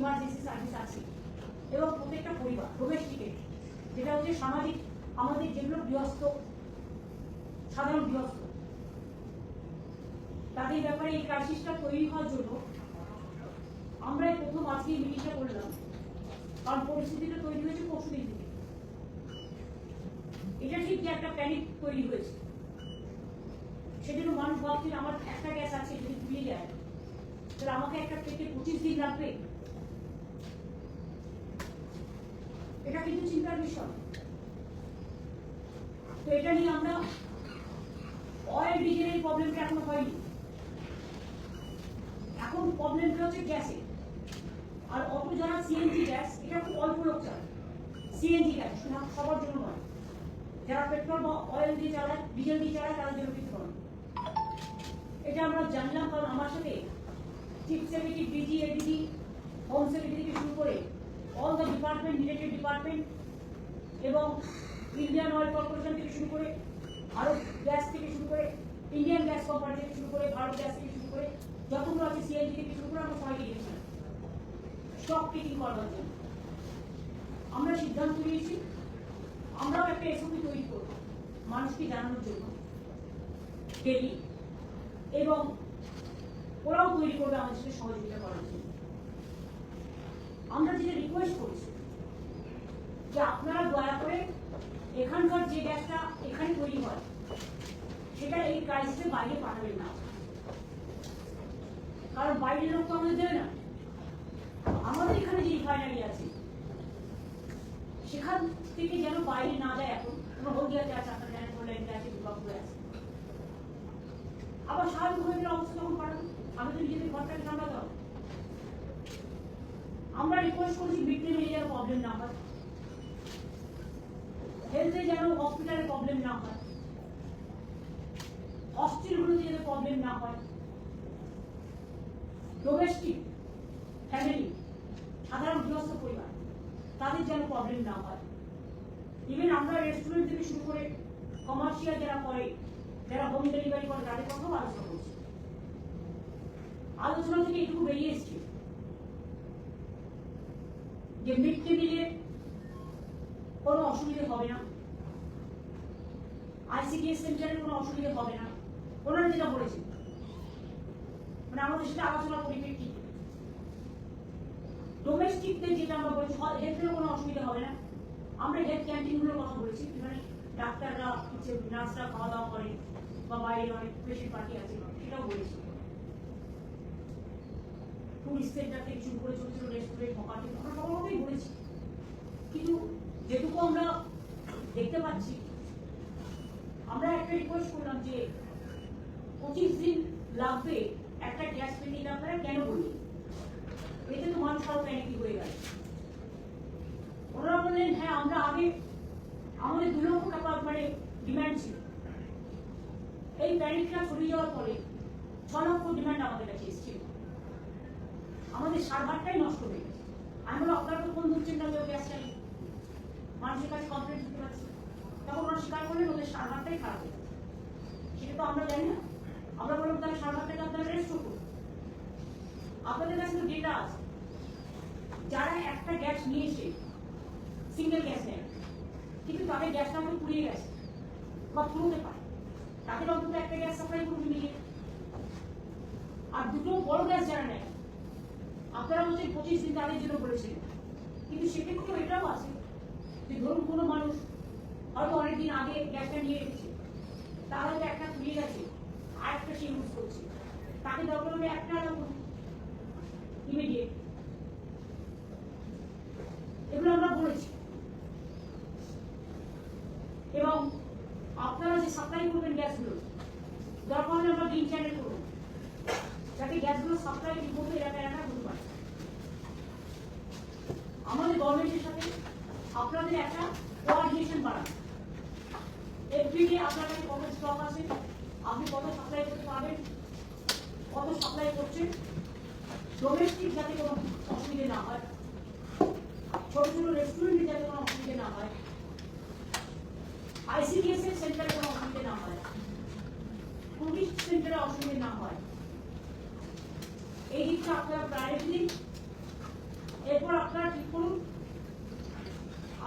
Emergency service আছে এবং প্রত্যেকটা পরিবার ডোমেস্টিকে, যেটা হচ্ছে সামাজিক, আমাদের যেগুলো গৃহস্থ, সাধারণ গৃহস্থ, তাদের ব্যাপারে এই ক্রাইসিসটা তৈরি হওয়ার জন্য আমরা প্রথম আজকে মিটিংটা করলাম, কারণ পরিস্থিতিটা তৈরি হয়েছে পরশুদিন থেকে। এটা ঠিক যে একটা প্যানিক তৈরি হয়েছে, সেজন্য মানুষ ভাবছেন আমার একটা গ্যাস আছে, যদি ফুরিয়ে যায় তাহলে আমাকে একটা পেটে 25 দিন লাগবে। এটা কিন্তু চিন্তার বিষয়। তো এটা নিয়ে আমরা অয়েল ডিজেলের প্রবলেমটা এখনো হয়নি, এখন প্রবলেমটা হচ্ছে গ্যাসে। আর অটো যারা সিএনজি গ্যাস, এটা খুব অল্প লোক চালায় সিএনজি গ্যাস, সবার জন্য নয়। যারা পেট্রোল বা অয়েল দিয়ে চালায়, ডিজেল দিয়ে চালায়, তাদের জন্য কিছু নয়। এটা আমরা জানলাম কারণ আমার সাথে chief secretary, DG, ADG, home secretary থেকে শুরু করে all the department, related department এবং ইন্ডিয়ান অয়েল কর্পোরেশন থেকে শুরু করে, ভারত গ্যাস থেকে শুরু করে, ইন্ডিয়ান গ্যাস কোম্পানি থেকে শুরু করে, ভারত গ্যাস থেকে শুরু করে, যতগুলো আছে সিএনজি থেকে শুরু করে, আমরা সবাইকে গিয়েছিলাম স্টক টেকিং করবার জন্য। আমরা সিদ্ধান্ত নিয়েছি আমরাও একটা এসওপি তৈরি করব মানুষকে জানানোর জন্য ডেলি, এবং ওরাও তৈরি করবে আমাদের সাথে সহযোগিতা করার জন্য। আমরা যেটা রিকোয়েস্ট করছি যে আপনারা দয়া করে এখানকার যে গ্যাসটা এখানে তৈরি হয় সেটা এই ক্রাইসিসের বাইরে পাঠাবেন না, কারণ বাইরের লোক তো আমাদের দেবে না। আমাদের এখানে যে রিফাইনারি আছে সেখান থেকে যেন বাইরে না যায়। এখন কোনো হলদিয়াতে আছে, আপনার জানেন, কল্যাণীতে আছে, দুর্গাপুরে আছে। আবার স্বাভাবিক অবস্থা যখন পাঠাবো, আমাদের নিজেদের ঘরটাকে সামলাতে হবে। আমরা রিকোয়েস্ট করছি মিড ডে মিলে যেন প্রবলেম না হয়, হেলথে যেন হসপিটালে প্রবলেম না হয়, হস্টেলগুলোতে যেন প্রবলেম না হয়, ডোমেস্টিক ফ্যামিলি, সাধারণ গৃহস্থ পরিবার, তাদের যেন প্রবলেম না হয়। ইভেন আমরা রেস্টুরেন্ট থেকে শুরু করে কমার্শিয়াল যারা করে, যারা হোম ডেলিভারি করে, তাদের কথাও আলোচনা করছি। আলোচনা থেকে এটুকু বেরিয়ে এসছে যে মিড ডে মিলের কোনো অসুবিধে হবে না, আইসিডিএস সেন্টারের কোনো অসুবিধে হবে না, ওনারা যেটা বলেছেন, মানে আমাদের সেটা আলোচনা পরিপ্রেক্ষিতে ডোমেস্টিকদের যেটা আমরা বলছি, হেলথের কোনো অসুবিধা হবে না। আমরা হেলথ ক্যান্টিনগুলোর কথা বলেছি, মানে ডাক্তাররা, নার্সরা খাওয়া দাওয়া করে, বা বাইরে অনেক পেশেন্ট পার্টি আছে, সেটাও বলেছি। টুরিস্ট সেন্টার থেকে শুরু করে ছোট ছোট রেস্টুরেন্ট, হকার, আমরা সবার মতোই বলেছি। কিন্তু যেটুকু আমরা দেখতে পাচ্ছি, আমরা একটা রিকোয়েস্ট করলাম যে 25 দিন লাগবে একটা গ্যাস পেন্ডিং, আপনারা কেন বললেন? এতে তো মানুষ আরো প্যানিকি হয়ে গেল। ওনারা বললেন হ্যাঁ, আমরা আগে আমাদের 2 লক্ষ টাকা মানে ডিমান্ড ছিল, এই প্যানিকটা সরিয়ে যাওয়ার পরে 6 লক্ষ ডিমান্ড আমাদের কাছে এসেছিল, আমাদের সার্ভারটাই নষ্ট হয়ে গেছে। আমি বলো আপনারা তো ফোন ধরছেন না, গ্যাসটা মানুষের কাছে কমপ্লেন দিতে পারছি। তখন ওরা স্বীকার করলেন ওদের সার্ভারটাই খারাপ হয়ে গেছে, সেটা তো আমরা জানি না। আমরা বললাম তাহলে সার্ভারটাকে আপনারা রেস্টোর করুন। আপনাদের কাছে তো ডেটা আছে, যারা একটা গ্যাস নিয়ে এসে সিঙ্গেল গ্যাস নেয়, কিন্তু তাদের গ্যাসটা হয়তো পুড়িয়ে গেছে বা পুরোতে পারে, তাদের অন্তত একটা গ্যাস সাপ্লাই করুন নিয়ে। আর দুটো বড় গ্যাস যারা নেয়, আপনারা বলছেন 25 দিন তাদের জন্য বলেছিলেন, কিন্তু সেক্ষেত্রেও এটাও আছে যে ধরুন কোনো মানুষ হয়তো অনেকদিন আগে গ্যাসটা নিয়ে রেখেছে, তার হয়তো একটা পুড়িয়ে গেছে, আর একটা সে ইউজ করছে, তাকে দরকার হলে একটা ইমিডিয়েট। এগুলো আমরা বলেছি। এবং আপনারা যে সাপ্লাই করবেন গ্যাসগুলো, দরকার হলে আমরা গ্রিন চ্যানেল করবো, যাতে গ্যাসগুলো সাপ্লাই ঠিক মতো এলাকায় বুঝতে পারে। আমাদের গভর্নমেন্টের সাথে আপনাদের একটা কোঅর্ডিনেশন বাড়ান। এভরিডে আপনার কাছে কত স্টক আছে, আপনি কত সাপ্লাই করতে পারবেন, কত সাপ্লাই করছেন, ডোমেস্টিক যাতে কোনো অসুবিধা না হয়, ছোট ছোট রেস্টুরেন্টে যাতে কোনো অসুবিধা না হয়, আইসিডিএস এর সেন্টারে কোনো অসুবিধা না হয়, টুরিস্ট সেন্টারে অসুবিধা না হয়, এই দিকটা আপনারা প্রায়োরিটি দিন। এরপর আপনারা ঠিক করুন,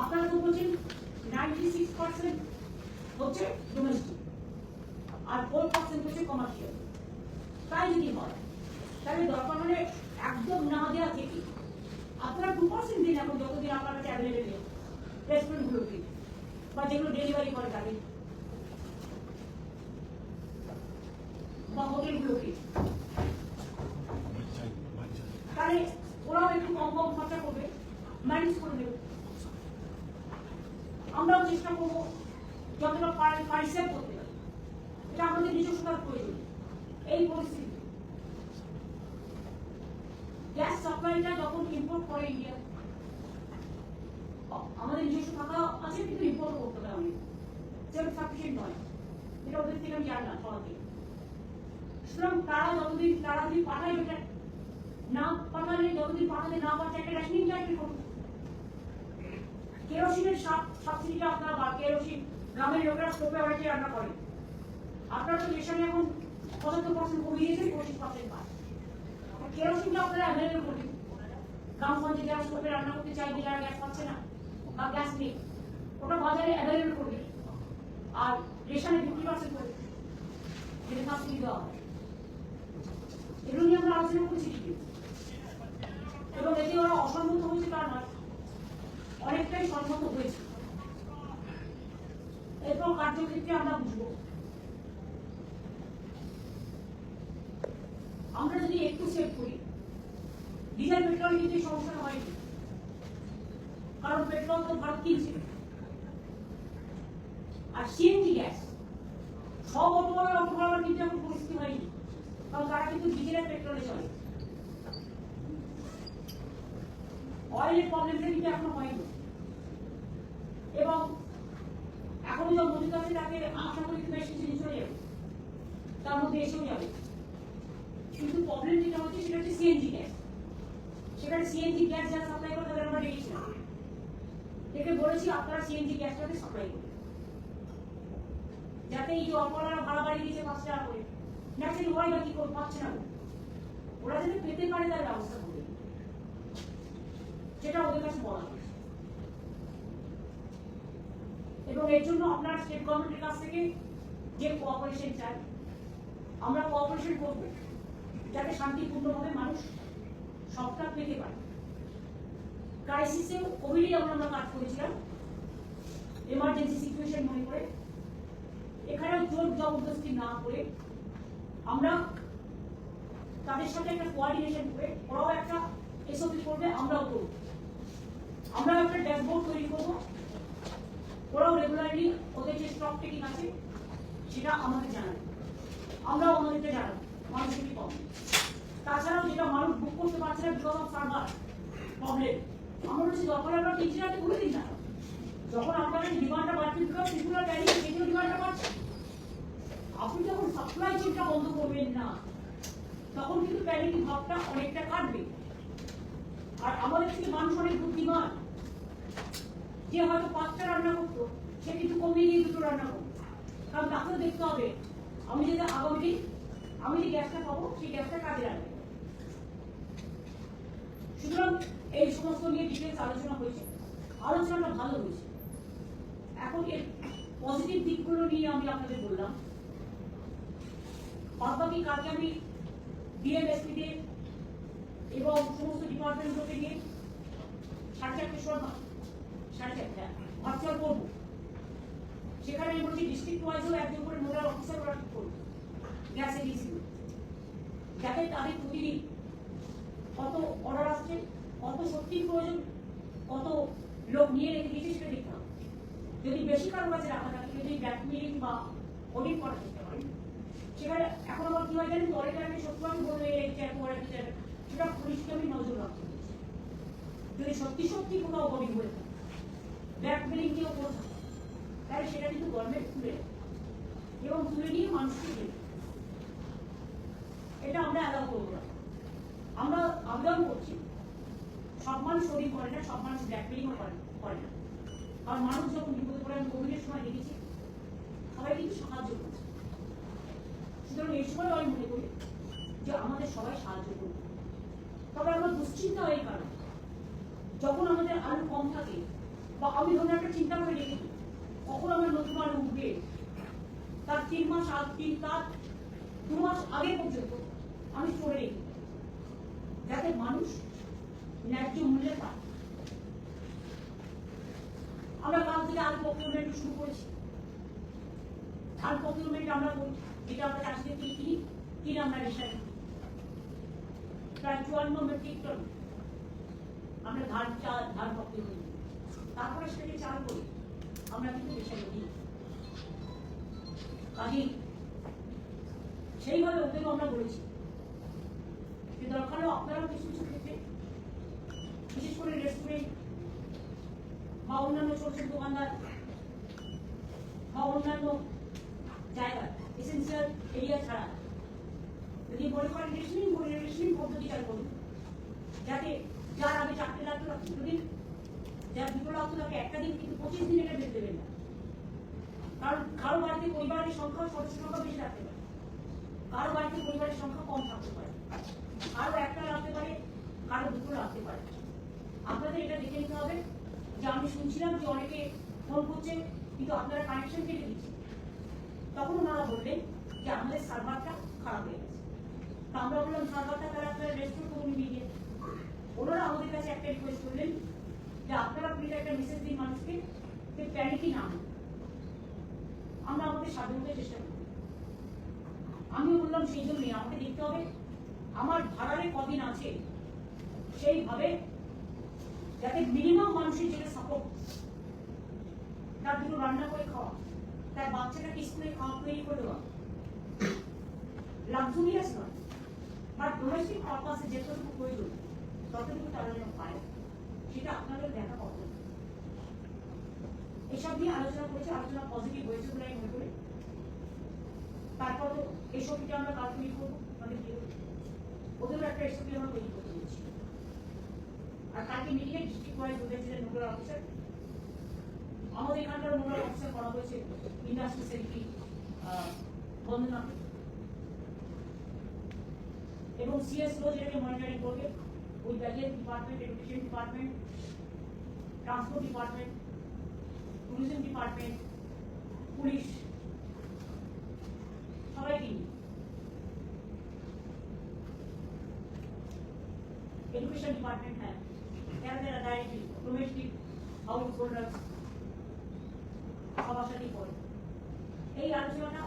আপনারা তো বলছেন 96% হচ্ছে ডোমেস্টিক আর 4% হচ্ছে কমার্শিয়াল। তাই যদি হয় তাহলে দরকার হলে একদম না দেওয়া থেকে আপনারা 2% দিন, এখন যতদিন আপনার কাছে অ্যাভেলেবেল নেই রেস্টুরেন্টগুলোকে বা যেগুলো ডেলিভারি করে তাদের বা হোটেলগুলোকে, তাহলে ওরাও একটু কম কম খরচা করবে, ম্যানেজ করে দেবে। আমরাও চেষ্টা করবো যতটা পারি সেভ করতে পারি, এটা আমাদের নিজস্বতার প্রয়োজন। এই পরিস্থিতি গ্যাস সাপ্লাইটা যখন ইম্পোর্ট করে ইন্ডিয়া, আমাদের নিজস্ব থাকা আছে কিন্তু ইম্পোর্ট করতে হবে, আমি সেলফ সাফিসিয়েন্ট নয়, এটা ওদের থেকে আমি জানলাম সবার থেকে। সুতরাং তারা যতদিন পাঠায় বেটার, না পাঠালে যতদিন পাঠাতে না পারছে একটা রেশনিং চাকরি করুন। কেরোসিনের সাবসিডিটা আপনারা বা কেরোসিন গ্রামের লোকেরা স্টোভে অনেকে রান্না করে, আপনারা তো রেশনে এখন 75% কমিয়ে দিয়েছেন, 25% পায়। কেরোসিনটা আপনারা অ্যাভেলেবেল করুন। গ্রামগঞ্জে যারা স্টোভে রান্না করতে চাইবে, যারা গ্যাস পাচ্ছে না বা গ্যাস নেই, ওটা বাজারে অ্যাভেলেবেল করবে আর রেশনে 50% করবে, যেটা সাবসিডি দেওয়া হয়। এগুলো নিয়ে আমরা আলোচনা করেছি ঠিক, এবং এতে ওরা অসম্মত হয়েছে তার নয়, অনেকটাই সম্মত হয়েছে। এরপর কার্যক্ষেত্রে আমরা বুঝবো, আমরা যদি একটু সেভ করি, ডিজেল পেট্রোল কিন্তু সমস্যা হয়নি, কারণ পেট্রোল তো ভারত কিনছে। আর সিএনজি গ্যাস সব অটোওয়ালার কিন্তু এখন পরিস্থিতি হয়নি, কারণ তারা কিন্তু ডিজেলের পেট্রোলে চলে। অয়েলের প্রবলেমটা কিন্তু এখনো হয়নি, এবং এখনো যা মজুদ আছে তাকে আশা করি বেশ কিছু জিনিস চলে যাবে, তার মধ্যে এসেও যাবে। কিন্তু প্রবলেম যেটা হচ্ছে সেটা হচ্ছে সিএনজি গ্যাস। সেখানে সিএনজি গ্যাস যারা সাপ্লাই করে তাদের আমরা ডেকেছিলাম, ডেকে বলেছি আপনারা সিএনজি গ্যাসটাকে সাপ্লাই করুন, যাতে এই যে অপরাধ ভাড়া বাড়ি দিয়েছে 5 টাকা করে, ন্যাচারালি হয় না কি করে পাচ্ছে না, ওরা যাতে পেতে পারে তার ব্যবস্থা করবে, যেটা ওদের কাছে বলা হয়েছে। এবং এর জন্য আপনার স্টেট গভর্নমেন্টের কাছ থেকে যে কোঅপারেশন চাই, আমরা কোঅপারেশন করব যাতে শান্তিপূর্ণভাবে মানুষ সবটা পেতে পারে। ক্রাইসিসে কোভিডে আমরা কাজ করেছিলাম এমার্জেন্সি সিচুয়েশন মনে করে, এখানেও জোর জবরদস্তি না করে আমরা তাদের সাথে একটা কোঅর্ডিনেশন করে, ওরাও একটা এসওপি করবে, আমরাও করব, আমরাও একটা ড্যাশবোর্ড তৈরি করবো, ওরাও রেগুলারলি ওদের যে স্টক টেকিং আছে সেটা আমাদের জানাবে, আমরাও আমাদেরকে জানাবো মানুষের কি প্রবলেম। তাছাড়াও যেটা মানুষ বুক করতে পারছে না বিকজ অফ সার্ভার প্রবলেম, আমরা বলছি দরকার আমরা টিচারকে বলে দিন না, যখন আপনাদের ডিমান্ডটা বাড়ছে বিকজ পিপুলার ভ্যালি সেগুলো ডিমান্ডটা বাড়ছে, আপনি যখন সাপ্লাই চেনটা বন্ধ করবেন না তখন কিন্তু প্যানিক ভাবটা অনেকটা কাটবে। আর আমাদের থেকে মানুষ অনেক বুদ্ধিমান, যে হয়তো 5টা রান্না করতো সে কিন্তু কমিয়ে দিয়ে 2টো রান্না করতো, কারণ তাকে দেখতে হবে আমি যদি আগামী দিন আমি যে গ্যাসটা পাবো সেই গ্যাসটা কাজে লাগবে। সুতরাং এই সমস্ত নিয়ে ডিটেলস আলোচনা হয়েছে, আলোচনাটা ভালো হয়েছে। এখন এর পজিটিভ দিকগুলো নিয়ে আমি আপনাদের বললাম, বাদবাকি কাজে আমি ডিএমএসপিদের এবং সমস্ত ডিপার্টমেন্টগুলোকে নিয়ে 4:30 সময় 4:30 ভার্চুয়াল করবো। সেখানে আমি বলছি ডিস্ট্রিক্ট ওয়াইজও একজন করে নোডাল অফিসার ওরা ঠিক করবো গ্যাস এজেন্সি, যাতে তাদের প্রতিদিন কত অর্ডার আসছে, কত সত্যি প্রয়োজন, কত লোক নিয়ে রেখে দিয়েছে সেটা দেখতে হবে। যদি বেশি কারোর কাছে রাখা থাকে, যদি ব্ল্যাকমেইলিং বা অডিট করা যেতে পারে, সেখানে এখন আবার কি হয় জানেন, পরে টাইমে সত্যি আমি বলবে সেটা পুলিশকে আমি নজর রাখতে হচ্ছে। যদি সত্যি সত্যি কোনো অডিট হয়ে থাকে, ব্ল্যাকমেইলিং কেউ করে থাকে, তাহলে সেটা কিন্তু গভর্নমেন্ট তুলে এবং তুলে নিয়ে মানুষকে দেবে, এটা আমরা অ্যালাউ করবো না। আমরা আবেদন করছি, সব মানুষ অডিট করে না, সব মানুষ ব্ল্যাকমেইলিংও করে না, কারণ মানুষ যখন বিপদে পড়ে, আমি কোভিডের সময় দেখেছি সবাই কিন্তু সাহায্য করছে। সুতরাং এই সময় আমি মনে করি যে আমাদের সবাই সাহায্য করবে, তবে আমরা দুশ্চিন্তা এই কারণে যখন আমাদের আলু কম থাকে বা আমি ধরুন একটা চিন্তা করে রেখে কখন আমার নতুন আলু উঠবে তার 3 মাস তার 2 মাস আগে পর্যন্ত আমি স্টোরে রেখে যাতে মানুষ ন্যায্য মূল্যে পায়। আমরা কাল থেকে আলু প্রকিউরমেন্ট শুরু করেছি। আলু প্রকিউরমেন্ট আমরা করি, যেটা আমরা চাষিদের থেকে কিনে আমরা রেশাই প্রায় 54 মেট্রিক টন আমরা ধান প্রকিউরমেন্ট, তারপরে সেটাকে চাল করি আমরা কিন্তু রেশাই দিই। কাজে সেইভাবে ওদেরও আমরা বলেছি যে দরকার হলেও আপনারাও কিছু কিছু ক্ষেত্রে বিশেষ করে রেস্টুরেন্ট বা অন্যান্য ছোট ছোট দোকানদার বা অন্যান্য জায়গা এসেন্সিয়াল এরিয়া ছাড়া যদি মনে করেন রেশনিং পদ্ধতি চালু করুন, যাতে যার আগে 4টে লাগতো না 2 দিন, যার 2টো লাগতো তাকে 1টা দিন, কিন্তু 25 দিন এটা বেঁধে দেবেন না। কারণ কারো বাড়িতে পরিবারের সংখ্যা সদস্য সংখ্যা বেশি রাখতে পারে, কারো বাড়িতে পরিবারের সংখ্যা কম থাকতে পারে, কারো 1টা রাখতে পারে, কারো 2টো রাখতে পারে। আপনাদের এটা দেখে নিতে হবে যে আমি শুনছিলাম যে অনেকে ফোন করছে কিন্তু আপনারা কানেকশন কেটে দিচ্ছেন। তখন ওনারা বললেন যে আমাদের সার্ভারটা খারাপ হয়ে গেছে। তা আমরা বললাম সার্ভারটা তাহলে আপনারা রেস্টোর করুন ইমিডিয়েট। ওনারা আমাদের কাছে একটা রিকোয়েস্ট করলেন যে আপনারা প্লিজ একটা মেসেজ দিন মানুষকে যে প্যানিকই না হয়। আমরা আমাদের সাধ্যমতো চেষ্টা করি। আমিও বললাম সেই জন্যই আমাকে দেখতে হবে আমার ভাড়ারে কদিন আছে সেইভাবে যাতে মিনিমাম মানুষের যেটা সাপোর্ট, তার 2টো রান্না করে খাওয়া, তার বাচ্চাটাকে স্কুলে খাওয়া তৈরি করে দেওয়া, লাক্সুরিয়াস নয় বাট ডোমেস্টিক পারপাসে যেটুকু প্রয়োজন ততটুকু তারা যেন পায়, সেটা আপনাদের দেখা কত। এসব নিয়ে আলোচনা করেছে, আলোচনা পজিটিভ হয়েছে বলে আমি মনে করি। তারপর তো এসবটা আমরা কালকুলেট করবো, আমাদের ওদেরও একটা এসবি আমরা তৈরি করতে দিচ্ছি। আর কালকে মিটিংয়ে ডিস্ট্রিক্ট ওয়াইজ ওদের ছিলেন নোডাল অফিসার, আমাদের এখানকার নোডাল অফিসার করা হয়েছে ইন্ডাস্ট্রি সেক্রেটারি বন্দনা এবং সিএসও যেটাকে মনিটরিং করবে ওই ব্যাগের department, education department, transport department, tourism department, police, সবাইকে এডুকেশন ডিপার্টমেন্ট, হ্যাঁ যারা যারা ডাইরেক্টলি ডোমেস্টিক হাউস হোল্ডার সবার সাথেই করে এই আলোচনাটা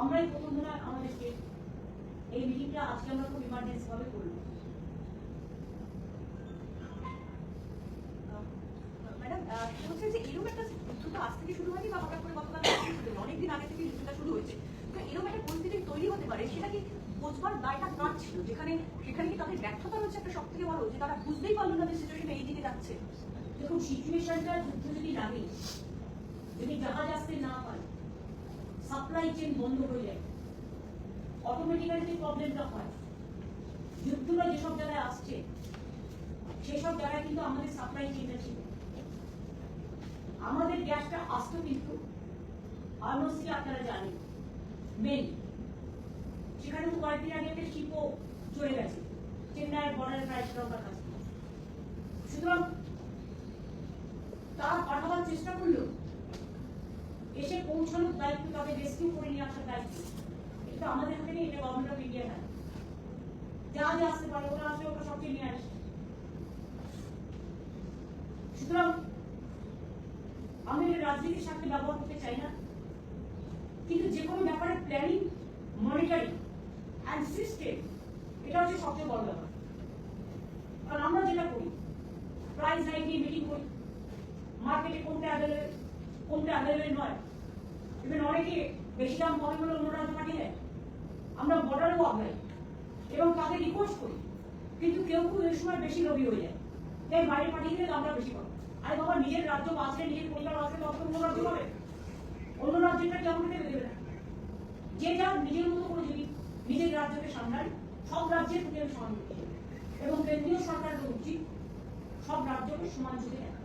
আমরাই প্রথম মনে হয় আমাদের স্টেট এই মিটিংটা আজকে আমরা খুব ইমার্জেন্সি ভাবে করলাম। ম্যাডাম হচ্ছে যে এরকম একটা যুদ্ধটা আজ থেকে শুরু হয়নি বা হঠাৎ করে গতকাল অনেকদিন আগে থেকে যুদ্ধটা শুরু হয়েছে, তো এরকম একটা পরিস্থিতি তৈরি হতে পারে সেটা কি বোঝবার দায়টা কার ছিল, সেখানে কি তাদের ব্যর্থতা হচ্ছে একটা সব থেকে বড়, যে তারা বুঝতেই পারলো না যে সিচুয়েশন এই দিকে যাচ্ছে। দেখুন সিচুয়েশনটা যুদ্ধ যদি লাগে, যদি জাহাজ আসতে না পারে, সাপ্লাই চেন বন্ধ হয়ে যায়, অটোমেটিক্যালি যে প্রবলেমটা হয়, যুদ্ধটা যেসব জায়গায় আসছে সেসব জায়গায় কিন্তু আমাদের সাপ্লাই চেনটা ছিল। আমাদের গ্যাসটা আসতো কিন্তু আলমোস্টলি আপনারা জানেন মেন, সেখানে তো কয়েকদিন আগে একটা শিপও চলে গেছে চেন্নাইয়ের বর্ডারের প্রায় শ্রীলঙ্কার কাছে। সুতরাং তারা পাঠাবার চেষ্টা করলো, এসে পৌঁছানোর দায়িত্ব, তাদের রেস্কিউ করে নিয়ে আসার দায়িত্ব এটা আমাদের হাতে নেই, এটা গভর্নমেন্ট অফ ইন্ডিয়া না। যা যা আসতে পারে ওরা আসলে ওটা সবচেয়ে নিয়ে আসে। সুতরাং আমি এটা রাজনীতির সাথে ব্যবহার করতে চাই না, কিন্তু যে কোনো ব্যাপারে প্ল্যানিং, মনিটরিং অ্যান্ড সিস্টেম এটা হচ্ছে সবচেয়ে বড় ব্যাপার। কারণ আমরা যেটা করি প্রাইস হাইক নিয়ে মিটিং করি, মার্কেটে কোনটা অ্যাভেলেবেল নয়, ইভেন অনেকে বেশি দাম কমে বলে অন্য রাজ্যে পাঠিয়ে দেয়, আমরা বর্ডারেও আগলাই এবং তাদের রিকোয়েস্ট করি, কিন্তু কেউ কেউ এই সময় বেশি লোভী হয়ে যায়, তাই বাইরে পাঠিয়ে দিলে দামটা বেশি পাবে। আরে বাবা নিজের রাজ্য বাঁচলে, নিজের পরিবার বাঁচলে তখন অন্য রাজ্য পাবে, অন্য রাজ্যটা কেমন দেবে দেবে না। যে যা নিজের মতো করে যদি নিজের রাজ্যকে সামলায়, সব রাজ্যের প্রতি আমি সহানুভূতি এবং কেন্দ্রীয় সরকারের উচিত সব রাজ্যকে সমান চোখে দেখা।